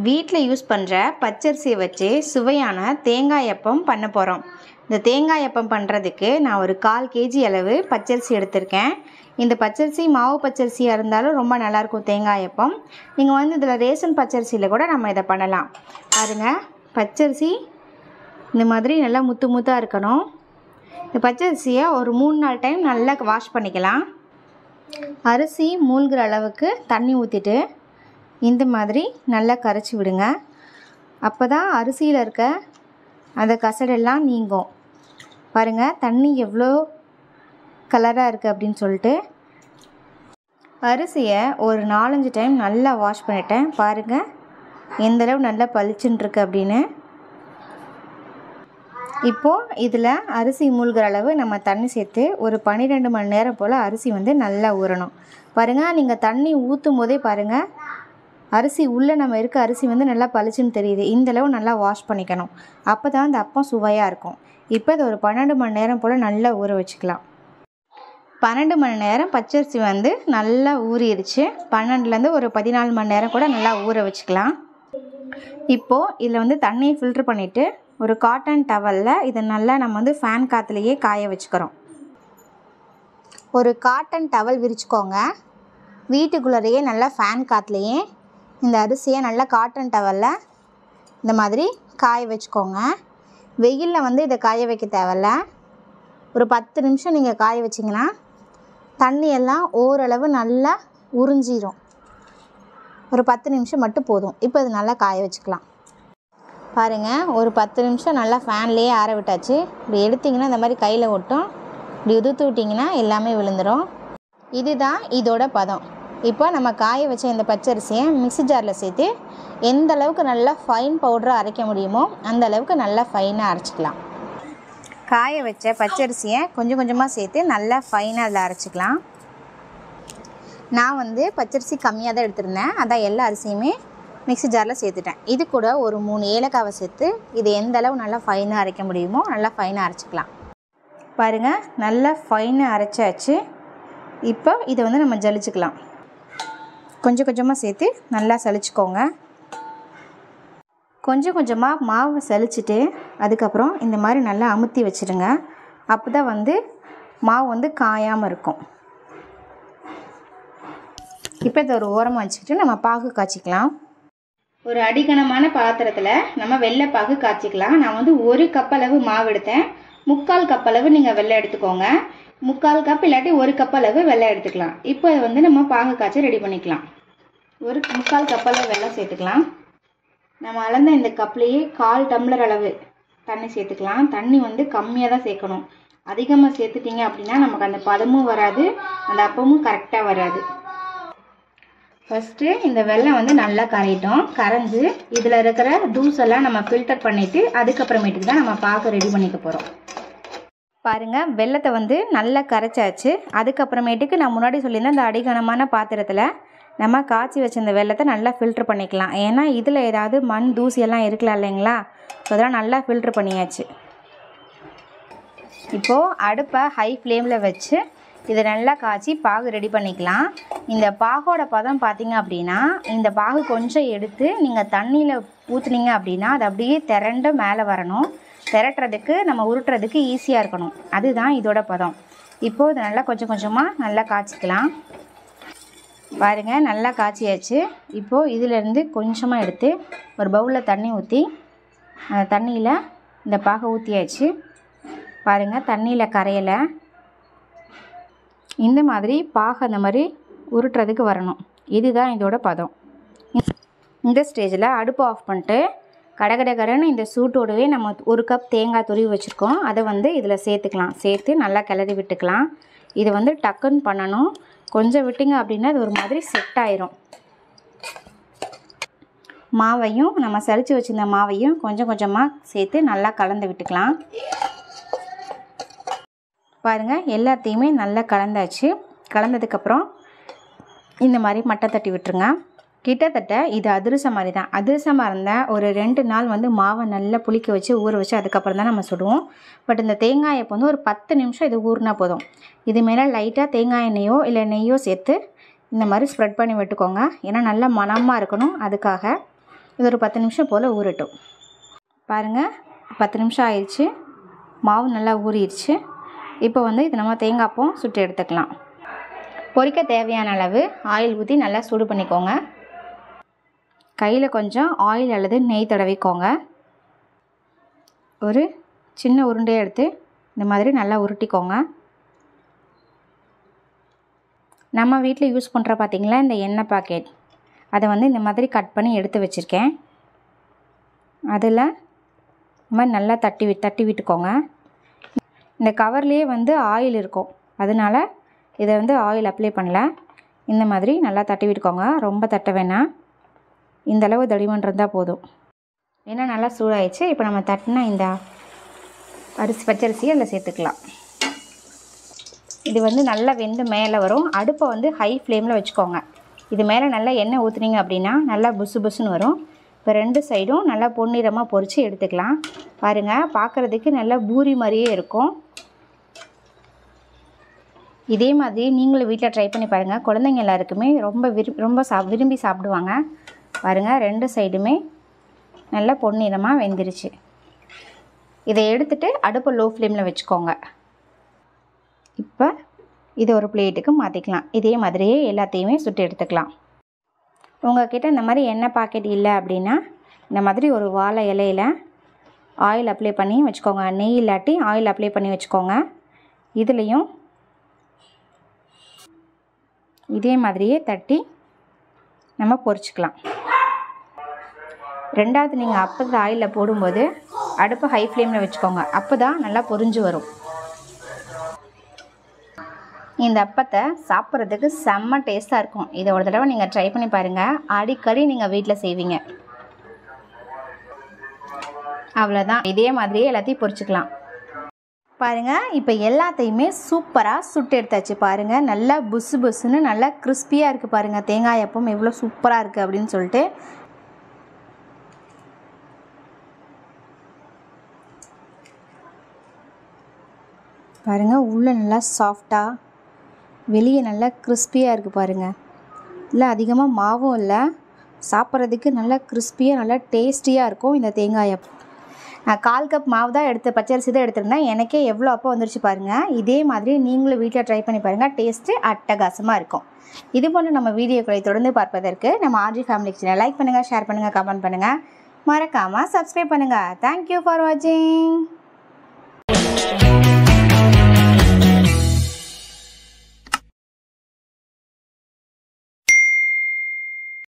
வீட்டில் யூஸ் பண்ணுற பச்சரிசியை வச்சு சுவையான தேங்காய் அப்பம் பண்ண போகிறோம். இந்த தேங்காய் அப்பம் பண்ணுறதுக்கு நான் ஒரு 1/4 kg அளவு பச்சரிசி எடுத்திருக்கேன். இந்த பச்சரிசி மாவு பச்சரிசியாக இருந்தாலும் ரொம்ப நல்லாயிருக்கும் தேங்காய் அப்பம். நீங்கள் வந்து இதில் ரேஷன் பச்சரிசியில் கூட நம்ம இதை பண்ணலாம். பாருங்கள், பச்சரிசி இந்த மாதிரி நல்லா முத்து முத்தாக இருக்கணும். இந்த பச்சரிசியை ஒரு 3-4 டைம் நல்லா வாஷ் பண்ணிக்கலாம். அரிசி மூழ்கிற அளவுக்கு தண்ணி ஊற்றிட்டு இந்த மாதிரி நல்லா கரைச்சி விடுங்க. அப்போ தான் அரிசியில் இருக்க அந்த கசடெல்லாம் நீங்கும். பாருங்கள், தண்ணி எவ்வளோ கலராக இருக்குது அப்படின்னு சொல்லிட்டு. அரிசியை ஒரு 4-5 டைம் நல்லா வாஷ் பண்ணிட்டேன். பாருங்கள் எந்தளவு நல்லா பளிச்சுன்னு இருக்குது அப்படின்னு. இப்போது இதில் அரிசி மூழ்கிற அளவு நம்ம தண்ணி சேர்த்து ஒரு 12 மணி நேரம் போல் அரிசி வந்து நல்லா ஊறணும். பாருங்கள், நீங்கள் தண்ணி ஊற்றும் போதே பாருங்கள் அரிசி உள்ளே நம்ம இருக்க அரிசி வந்து நல்லா பளிச்சுன்னு தெரியுது. இந்தளவு நல்லா வாஷ் பண்ணிக்கணும். அப்போ தான் அந்த அப்பம் சுவையாக இருக்கும். இப்போ இது ஒரு 12 மணி நேரம் போல் நல்லா ஊற வச்சுக்கலாம். 12 மணி நேரம் பச்சரிசி வந்து நல்லா ஊறிடுச்சு. 12லேருந்து ஒரு 14 மணி நேரம் கூட நல்லா ஊற வச்சுக்கலாம். இப்போது இதில் வந்து தண்ணியை ஃபில்ட்ரு பண்ணிவிட்டு ஒரு காட்டன் டவலில் இதை நல்லா நம்ம வந்து ஃபேன் காற்றுலையே காய வச்சுக்கிறோம். ஒரு காட்டன் டவல் விரிச்சுக்கோங்க. வீட்டுக்குள்ளேயே நல்லா ஃபேன் காற்றுலையே இந்த அரிசியை நல்லா காட்டன் டவலில் இந்த மாதிரி காய வச்சுக்கோங்க. வெயிலில் வந்து இதை காய வைக்க தேவையில்ல. ஒரு 10 நிமிஷம் நீங்கள் காய வச்சிங்கன்னா தண்ணியெல்லாம் ஓரளவு நல்லா உறிஞ்சிடும். ஒரு 10 நிமிஷம் மட்டும் போதும். இப்போ இது நல்லா காய வச்சுக்கலாம். பாருங்கள், ஒரு 10 நிமிஷம் நல்லா ஃபேன்லேயே ஆற விட்டாச்சு. இப்படி எடுத்திங்கன்னா இந்த மாதிரி கையில் ஒட்டும். இப்படி உதுத்து விட்டிங்கன்னா எல்லாமே விழுந்துடும். இதுதான் இதோட பதம். இப்போ நம்ம காய வச்ச இந்த பச்சரிசியை மிக்ஸி ஜாரில் சேர்த்து எந்த அளவுக்கு நல்லா ஃபைன் பவுடராக அரைக்க முடியுமோ அந்த அளவுக்கு நல்லா ஃபைனாக அரைச்சிக்கலாம். காய வச்ச பச்சரிசியை கொஞ்சம் கொஞ்சமாக சேர்த்து நல்லா ஃபைனாக அதில் அரைச்சிக்கலாம். நான் வந்து பச்சரிசி கம்மியாக தான் எடுத்திருந்தேன். அதான் எல்லா அரிசியுமே மிக்ஸி ஜாரில் சேர்த்துட்டேன். இது கூட ஒரு 3 ஏலக்காவை சேர்த்து இது எந்த அளவு நல்லா ஃபைனாக அரைக்க முடியுமோ நல்லா ஃபைனாக அரைச்சிக்கலாம். பாருங்கள், நல்லா ஃபைனாக அரைச்சாச்சு. இப்போ இதை வந்து நம்ம ஜலிச்சுக்கலாம். கொஞ்சம் கொஞ்சமாக சேர்த்து நல்லா சலிச்சுக்கோங்க. கொஞ்சம் கொஞ்சமாக மாவை சலிச்சுட்டு அதுக்கப்புறம் இந்த மாதிரி நல்லா அமுத்தி வச்சுடுங்க. அப்போ தான் வந்து மாவு வந்து காயாமல் இருக்கும். இப்போ இதை ஒரு ஓரமாக வச்சுக்கிட்டு நம்ம பாகு காய்ச்சிக்கலாம். ஒரு அடிகனமான பாத்திரத்தில் நம்ம வெள்ளை பாகு காய்ச்சிக்கலாம். நான் வந்து 1 கப் அளவு மாவு எடுத்தேன். 3/4 கப் அளவு நீங்கள் வெள்ளை எடுத்துக்கோங்க. 3/4 கப் இல்லாட்டி 1 கப் அளவு வெள்ளை எடுத்துக்கலாம். இப்போ இதை வந்து நம்ம பாகு காய்ச்சி ரெடி பண்ணிக்கலாம். ஒரு 3/4 கப் அளவு வெள்ளம் சேர்த்துக்கலாம். நம்ம அளந்த இந்த கப்லேயே 1/4 டம்ளர் அளவு தண்ணி சேர்த்துக்கலாம். தண்ணி வந்து கம்மியாக தான் சேர்க்கணும். அதிகமாக சேர்த்துட்டிங்க அப்படின்னா நமக்கு அந்த பதமும் வராது, அந்த அப்பமும் கரெக்டாக வராது. ஃபஸ்ட்டு இந்த வெல்லம் வந்து நல்லா கரையிட்டோம். கரைஞ்சி இதில் இருக்கிற தூசெல்லாம் நம்ம ஃபில்டர் பண்ணிவிட்டு அதுக்கப்புறமேட்டுக்கு தான் நம்ம பாகு ரெடி பண்ணிக்க போகிறோம். பாருங்கள், வெல்லத்தை வந்து நல்லா கரைச்சாச்சு. அதுக்கப்புறமேட்டுக்கு நான் முன்னாடி சொல்லியிருந்தேன் இந்த அடிகனமான பாத்திரத்தில் நம்ம காய்ச்சி வச்ச இந்த வெல்லத்தை நல்லா ஃபில்ட்ரு பண்ணிக்கலாம். ஏன்னா இதில் ஏதாவது மண் தூசியெல்லாம் இருக்கலாம் இல்லைங்களா, ஸோ அதெல்லாம் நல்லா ஃபில்ட்ரு பண்ணியாச்சு. இப்போது அடுப்பை ஹை ஃப்ளேமில் வச்சு இதை நல்லா காய்ச்சி பாகு ரெடி பண்ணிக்கலாம். இந்த பாகோட பதம் பார்த்திங்க அப்படின்னா இந்த பாகு கொஞ்சம் எடுத்து நீங்கள் தண்ணியில் ஊற்றுனீங்க அப்படின்னா அது அப்படியே திரண்டு மேலே வரணும். திரட்டுறதுக்கு நம்ம உருட்டுறதுக்கு ஈஸியாக இருக்கணும். அதுதான் இதோட பதம். இப்போது இதை நல்லா கொஞ்சம் கொஞ்சமாக நல்லா காய்ச்சிக்கலாம். பாருங்கள், நல்லா காய்ச்சியாச்சு. இப்போது இதிலேருந்து கொஞ்சமாக எடுத்து ஒரு பவுலில் தண்ணி ஊற்றி அந்த தண்ணியில் இந்த பாகை ஊற்றியாச்சு. பாருங்கள், தண்ணியில் கரையலை. இந்த மாதிரி பாகை அந்த மாதிரி உருட்டுறதுக்கு வரணும். இதுதான் இதோட பதம். இந்த ஸ்டேஜில் அடுப்பு ஆஃப் பண்ணிட்டு கடகடகடன்னு இந்த சூட்டோடவே நம்ம 1 கப் தேங்காய் துருவி வச்சுருக்கோம். அதை வந்து இதில் சேர்த்துக்கலாம். சேர்த்து நல்லா கிளறி விட்டுக்கலாம். இது வந்து டக்குன்னு பண்ணணும். கொஞ்சம் விட்டிங்க அப்படின்னா அது ஒரு மாதிரி செட் ஆயிரும். மாவையும் நம்ம சலிச்சு வச்சுருந்த மாவையும் கொஞ்சம் கொஞ்சமாக சேர்த்து நல்லா கலந்து விட்டுக்கலாம். பாருங்கள், எல்லாத்தையுமே நல்லா கலந்தாச்சு. கலந்ததுக்கப்புறம் இந்த மாதிரி மட்டை தட்டி விட்டுருங்க. கிட்டத்தட்ட இது அதிரசம் மாதிரி தான். அதிரசமாக இருந்தால் ஒரு 2 நாள் வந்து மாவை நல்லா புளிக்க வச்சு ஊற வச்சு அதுக்கப்புறம் தான் நம்ம சுடுவோம். பட் இந்த தேங்காயை வந்து ஒரு 10 நிமிஷம் இது ஊறினா போதும். இது மேலே லைட்டாக தேங்காய் எண்ணெயோ இல்லை நெய்யோ சேர்த்து இந்த மாதிரி ஸ்ப்ரெட் பண்ணி விட்டுக்கோங்க. ஏன்னா நல்லா மணமாக இருக்கணும் அதுக்காக. இது ஒரு 10 நிமிஷம் போல் ஊறட்டும். பாருங்கள் 10 நிமிஷம் ஆயிடுச்சு. மாவு நல்லா ஊறிடுச்சு. இப்போ வந்து இது நம்ம தேங்காய் அப்பம் சுட்டு எடுத்துக்கலாம். பொரிக்க தேவையான அளவு ஆயில் ஊற்றி நல்லா சூடு பண்ணிக்கோங்க. கையில் கொஞ்சம் ஆயில் அல்லது நெய் தடவிக்கோங்க. ஒரு சின்ன உருண்டையை எடுத்து இந்த மாதிரி நல்லா உருட்டிக்கோங்க. நம்ம வீட்டில் யூஸ் பண்ணுற பார்த்திங்களா இந்த எண்ணெய் பாக்கெட், அதை வந்து இந்த மாதிரி கட் பண்ணி எடுத்து வச்சுருக்கேன். அதில் இந்த மாதிரி நல்லா தட்டி விட்டுக்கோங்க. இந்த கவர்லேயே வந்து ஆயில் இருக்கும், அதனால் இதை வந்து ஆயில் அப்ளை பண்ணல. இந்த மாதிரி நல்லா தட்டி விட்டுக்கோங்க. ரொம்ப தட்ட வேணாம், இந்தளவு தடிமன் இருந்தால் போதும். ஏன்னா நல்லா சூடாயிடுச்சு. இப்போ நம்ம தட்டினா இந்த பச்சரிசியை அதில் சேர்த்துக்கலாம். இது வந்து நல்லா வெந்து மேலே வரும். அடுப்பை வந்து ஹை ஃப்ளேமில் வச்சுக்கோங்க. இது மேலே நல்லா எண்ணெய் ஊற்றுனீங்க அப்படின்னா நல்லா புசு புசுன்னு வரும். இப்போ 2 சைடும் நல்லா பொன்னிறமாக பொரித்து எடுத்துக்கலாம். பாருங்கள், பார்க்குறதுக்கு நல்லா பூரி மாதிரியே இருக்கும். இதே மாதிரி நீங்களும் வீட்டில் ட்ரை பண்ணி பாருங்கள். குழந்தைங்க எல்லாருக்குமே ரொம்ப விரும்பி சாப்பிடுவாங்க. பாருங்கள், 2 சைடுமே நல்லா பொன்னிறமாக வெந்துருச்சு. இதை எடுத்துகிட்டு அடுப்பை லோ ஃப்ளேமில் வச்சுக்கோங்க. இப்போ இது ஒரு பிளேட்டுக்கு மாற்றிக்கலாம். இதே மாதிரியே எல்லாத்தையுமே சுட்டு எடுத்துக்கலாம். உங்கள்கிட்ட இந்த மாதிரி எண்ணெய் பாக்கெட் இல்லை அப்படின்னா இந்த மாதிரி ஒரு வாழை இலையில் ஆயில் அப்ளை பண்ணி வச்சுக்கோங்க. நெய் இல்லாட்டி ஆயில் அப்ளை பண்ணி வச்சுக்கோங்க. இதுலேயும் இதே மாதிரியே தட்டி நம்ம பொரிச்சுக்கலாம். ரெண்டாவது நீங்கள் அப்பத்தை ஆயிலில் போடும்போது அடுப்பை ஹை ஃப்ளேமில் வச்சுக்கோங்க. அப்போ தான் நல்லா பொரிஞ்சு வரும். இந்த அப்பத்தை சாப்பிட்றதுக்கு செம்ம டேஸ்ட்டாக இருக்கும். இதை ஒரு தடவை நீங்கள் ட்ரை பண்ணி பாருங்கள். அடிக்கடி நீங்கள் வீட்டில் செய்வீங்க. அவ்வளோதான், இதே மாதிரியே எல்லாத்தையும் பொரிச்சுக்கலாம். பாருங்கள், இப்போ எல்லாத்தையுமே சூப்பராக சுட்டு எடுத்தாச்சு. பாருங்கள், நல்லா புசு புசுன்னு நல்லா கிறிஸ்பியாக இருக்குது. பாருங்கள், தேங்காய் அப்பம் எவ்வளோ சூப்பராக இருக்குது அப்படின்னு சொல்லிட்டு. பாருங்கள், உள்ளே நல்லா சாஃப்டாக, வெளியே நல்லா கிறிஸ்பியாக இருக்குது. பாருங்கள், இல்லை அதிகமாக மாவும் இல்லை, சாப்பிட்றதுக்கு நல்லா கிறிஸ்பியாக நல்லா டேஸ்டியாக இருக்கும் இந்த தேங்காய் அப்பம். நான் 1/4 கப் மாவு தான் பச்சரிசி தான் எடுத்திருந்தேன். எனக்கே எவ்வளோ அப்பம் வந்துருச்சு பாருங்கள். இதே மாதிரி நீங்களும் வீட்டில் ட்ரை பண்ணி பாருங்கள். டேஸ்ட்டு அட்டகாசமாக இருக்கும். இது போன்று நம்ம வீடியோக்களை தொடர்ந்து பார்ப்பதற்கு நம்ம RG ஃபேமிலி கிச்சனை லைக் பண்ணுங்கள், ஷேர் பண்ணுங்கள், கமெண்ட் பண்ணுங்கள், மறக்காமல் சப்ஸ்கிரைப் பண்ணுங்கள். தேங்க்யூ ஃபார் வாட்சிங்.